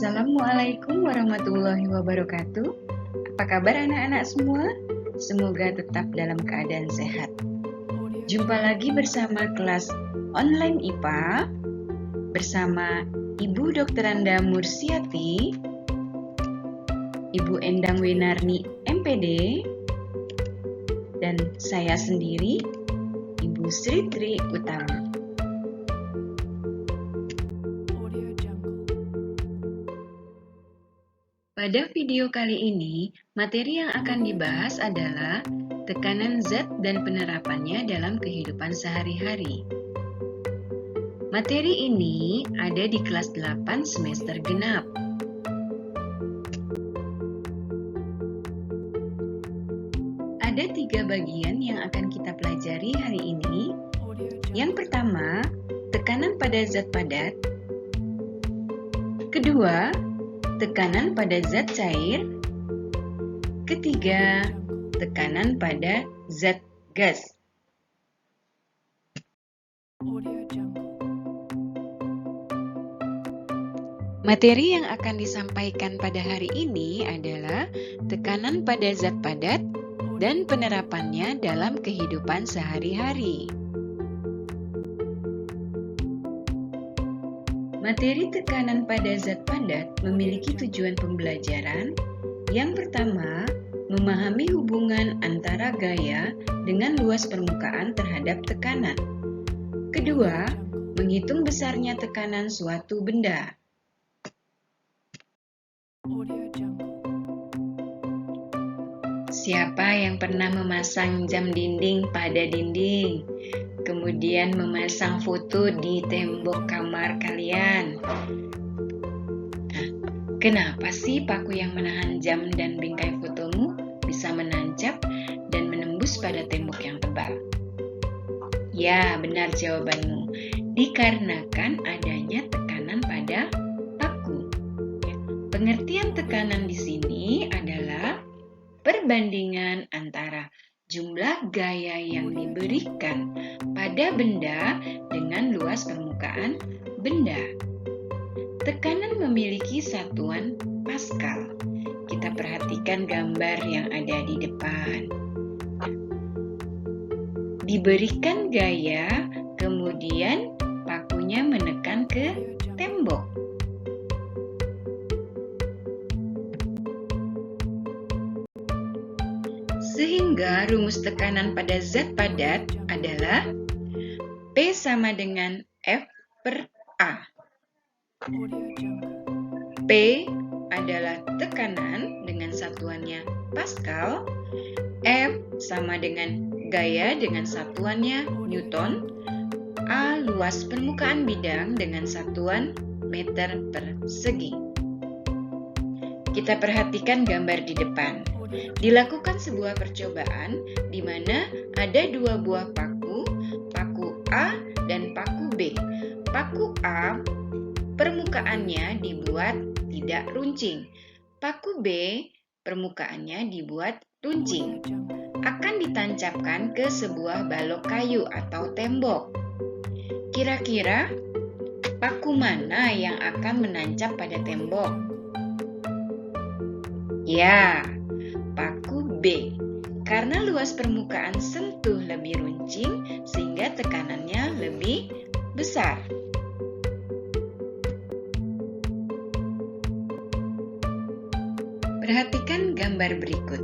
Assalamualaikum warahmatullahi wabarakatuh. Apa kabar anak-anak semua? Semoga tetap dalam keadaan sehat. Jumpa lagi bersama kelas online IPA bersama Ibu Dr. Anda Mursiati, Ibu Endang Winarni MPD, dan saya sendiri, Ibu Sri Tri Utami. Pada video kali ini, materi yang akan dibahas adalah tekanan zat dan penerapannya dalam kehidupan sehari-hari. Materi ini ada di kelas 8 semester genap. Ada 3 bagian yang akan kita pelajari hari ini. Yang pertama, tekanan pada zat padat. Kedua, tekanan pada zat cair. Ketiga, tekanan pada zat gas. Materi yang akan disampaikan pada hari ini adalah tekanan pada zat padat dan penerapannya dalam kehidupan sehari-hari. Materi tekanan pada zat padat memiliki tujuan pembelajaran. Yang pertama, memahami hubungan antara gaya dengan luas permukaan terhadap tekanan. Kedua, menghitung besarnya tekanan suatu benda. Siapa yang pernah memasang jam dinding pada dinding? Kemudian memasang foto di tembok kamar kalian. Nah, kenapa sih paku yang menahan jam dan bingkai fotomu bisa menancap dan menembus pada tembok yang tebal? Ya, benar jawabanmu. Dikarenakan adanya tekanan pada paku. Pengertian tekanan di sini adalah perbandingan antara jumlah gaya yang diberikan pada benda dengan luas permukaan benda. Tekanan memiliki satuan Pascal. Kita perhatikan gambar yang ada di depan. Diberikan gaya, kemudian pakunya menekan ke tembok. Sehingga rumus tekanan pada zat padat adalah P sama dengan F per A. P adalah tekanan dengan satuannya Pascal, F sama dengan gaya dengan satuannya Newton, A luas permukaan bidang dengan satuan meter persegi. Kita perhatikan gambar di depan. Dilakukan sebuah percobaan di mana ada 2 buah paku, paku A dan paku B. Paku A permukaannya dibuat tidak runcing. Paku B permukaannya dibuat runcing. Akan ditancapkan ke sebuah balok kayu atau tembok. Kira-kira paku mana yang akan menancap pada tembok? Ya, paku B, karena luas permukaan sentuh lebih runcing sehingga tekanannya lebih besar. Perhatikan gambar berikut.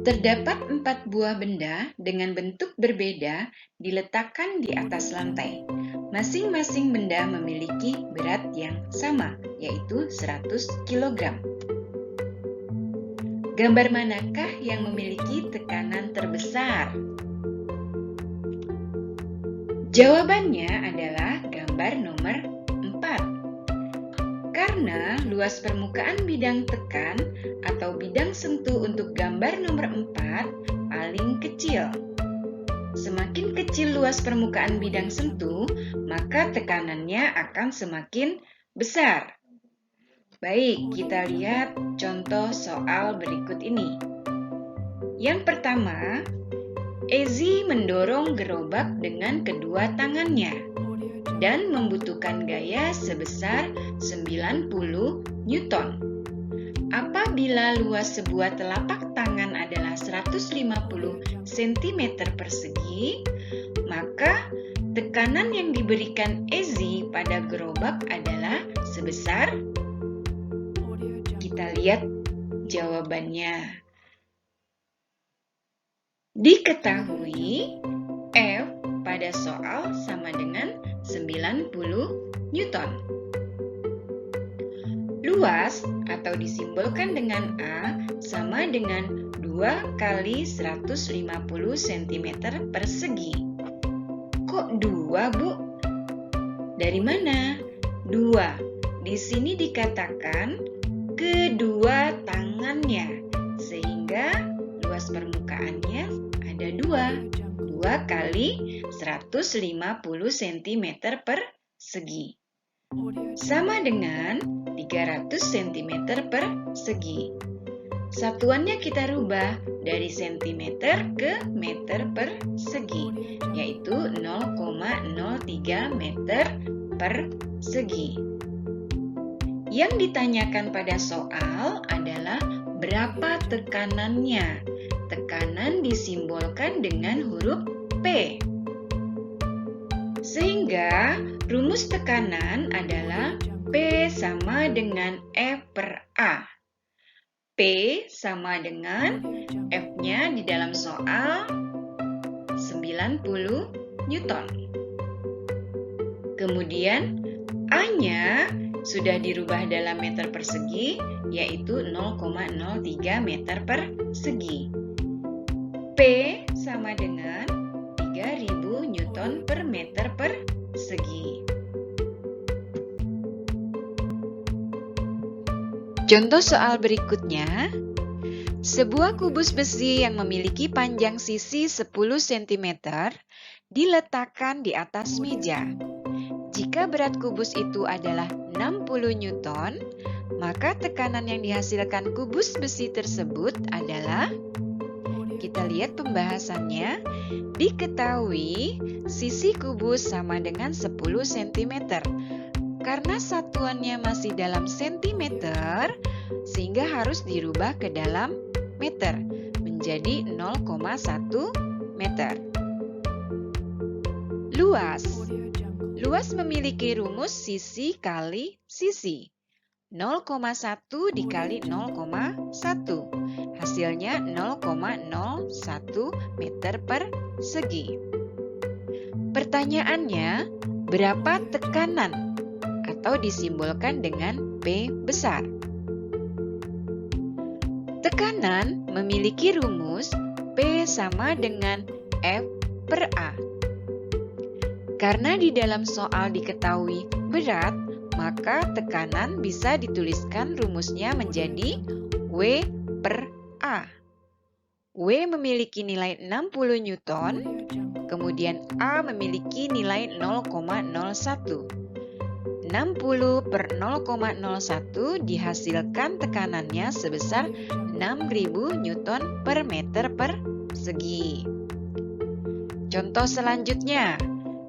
Terdapat 4 buah benda dengan bentuk berbeda diletakkan di atas lantai. Masing-masing benda memiliki berat yang sama, yaitu 100 kg. Gambar manakah yang memiliki tekanan terbesar? Jawabannya adalah gambar nomor 4. Karena luas permukaan bidang tekan atau bidang sentuh untuk gambar nomor 4 paling kecil. Semakin kecil luas permukaan bidang sentuh, maka tekanannya akan semakin besar. Baik, kita lihat contoh soal berikut ini. Yang pertama, Ezi mendorong gerobak dengan kedua tangannya. dan membutuhkan gaya sebesar 90 Newton. Apabila luas sebuah telapak tangan adalah 150 cm persegi, maka tekanan yang diberikan Ezi pada gerobak adalah sebesar, kita lihat jawabannya. Diketahui F pada soal sama dengan 90 Newton. Luas atau disimbolkan dengan A sama dengan 2 kali 150 cm persegi. Kok 2, Bu? Dari mana? 2. Di sini dikatakan kedua tangannya, sehingga luas permukaannya ada 2. 2 kali 150 cm persegi. Sama dengan 300 cm persegi. Satuannya kita rubah dari cm ke meter persegi, yaitu 0,03 meter persegi. Yang ditanyakan pada soal adalah berapa tekanannya. Tekanan disimbolkan dengan huruf P. Sehingga rumus tekanan adalah P sama dengan F per A. P sama dengan F-nya di dalam soal 90 Newton. Kemudian A-nya sudah dirubah dalam meter persegi, yaitu 0,03 meter persegi. P sama dengan 3000 Newton per meter persegi. Contoh soal berikutnya, sebuah kubus besi yang memiliki panjang sisi 10 cm diletakkan di atas meja. Jika berat kubus itu adalah 60 Newton, maka tekanan yang dihasilkan kubus besi tersebut adalah, kita lihat pembahasannya, diketahui sisi kubus sama dengan 10 cm. Karena satuannya masih dalam sentimeter, sehingga harus dirubah ke dalam meter, menjadi 0,1 meter. Luas. Luas memiliki rumus sisi kali sisi. 0,1 dikali 0,1. Hasilnya 0,01 meter persegi. Pertanyaannya, berapa tekanan? Atau disimbolkan dengan P besar. Tekanan memiliki rumus P sama dengan F per A. Karena di dalam soal diketahui berat, maka tekanan bisa dituliskan rumusnya menjadi W per A. W memiliki nilai 60 Newton, kemudian A memiliki nilai 0,01. 60 per 0,01 dihasilkan tekanannya sebesar 6000 Newton per meter persegi. Contoh selanjutnya,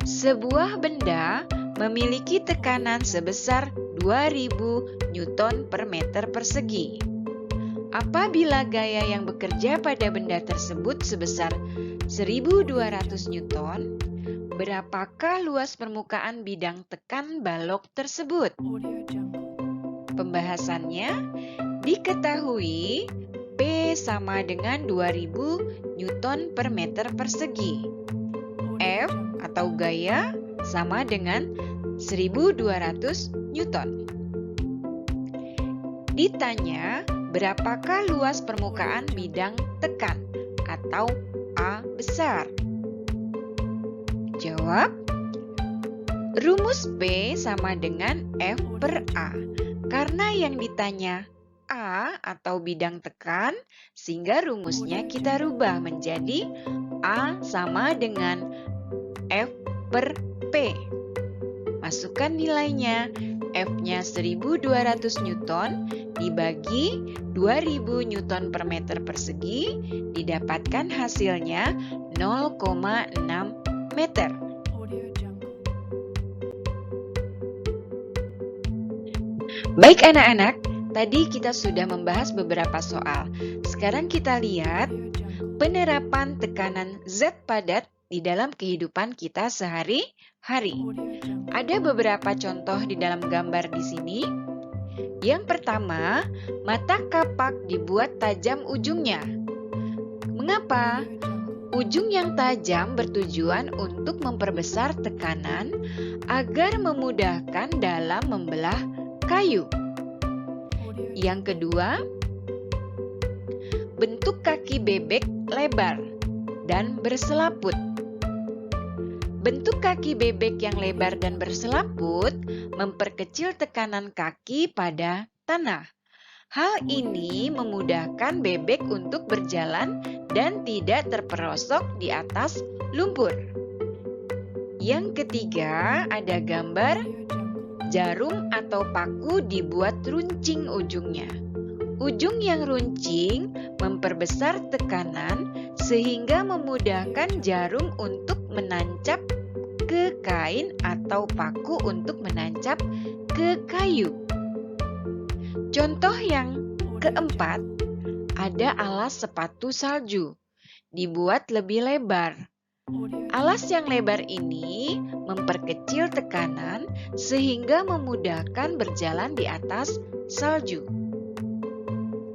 sebuah benda memiliki tekanan sebesar 2000 Newton per meter persegi. Apabila gaya yang bekerja pada benda tersebut sebesar 1200 Newton, berapakah luas permukaan bidang tekan balok tersebut? Pembahasannya, diketahui P sama dengan 2000 Newton per meter persegi. F atau gaya sama dengan 1200 Newton. Ditanya, berapakah luas permukaan bidang tekan atau A besar? Jawab, rumus P sama dengan F per A. Karena yang ditanya A atau bidang tekan, sehingga rumusnya kita rubah menjadi A sama dengan F per P. Masukkan nilainya, F-nya 1200 Newton dibagi 2000 Newton per meter persegi, didapatkan hasilnya 0,6 meter. Baik anak-anak, tadi kita sudah membahas beberapa soal. Sekarang kita lihat penerapan tekanan zat padat di dalam kehidupan kita sehari-hari. Ada beberapa contoh di dalam gambar di sini. Yang pertama, mata kapak dibuat tajam ujungnya. Mengapa? Ujung yang tajam bertujuan untuk memperbesar tekanan agar memudahkan dalam membelah kayu. Yang kedua, bentuk kaki bebek lebar dan berselaput. Bentuk kaki bebek yang lebar dan berselaput memperkecil tekanan kaki pada tanah. Hal ini memudahkan bebek untuk berjalan dan tidak terperosok di atas lumpur. Yang ketiga, ada gambar jarum atau paku dibuat runcing ujungnya. Ujung yang runcing memperbesar tekanan sehingga memudahkan jarum untuk menancap ke kain atau paku untuk menancap ke kayu. Contoh yang keempat, ada alas sepatu salju, dibuat lebih lebar. Alas yang lebar ini memperkecil tekanan sehingga memudahkan berjalan di atas salju.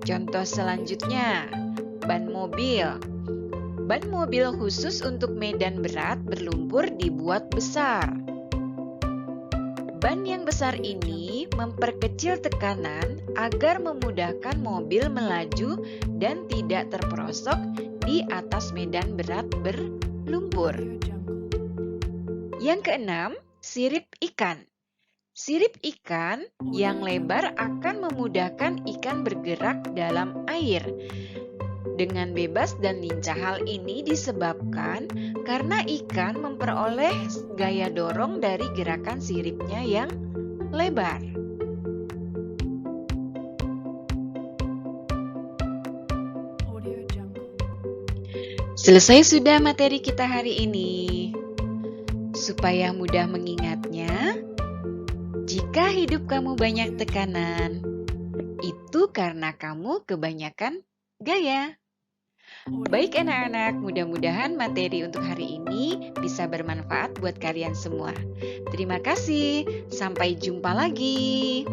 Contoh selanjutnya, ban mobil. Ban mobil khusus untuk medan berat berlumpur dibuat besar. Ban yang besar ini memperkecil tekanan agar memudahkan mobil melaju dan tidak terperosok di atas medan berat berlumpur. Yang keenam, sirip ikan. Sirip ikan yang lebar akan memudahkan ikan bergerak dalam air dengan bebas dan lincah. Hal ini disebabkan karena ikan memperoleh gaya dorong dari gerakan siripnya yang lebar. Selesai sudah materi kita hari ini. Supaya mudah mengingatnya, jika hidup kamu banyak tekanan, itu karena kamu kebanyakan gaya. Baik anak-anak, mudah-mudahan materi untuk hari ini bisa bermanfaat buat kalian semua. Terima kasih, sampai jumpa lagi.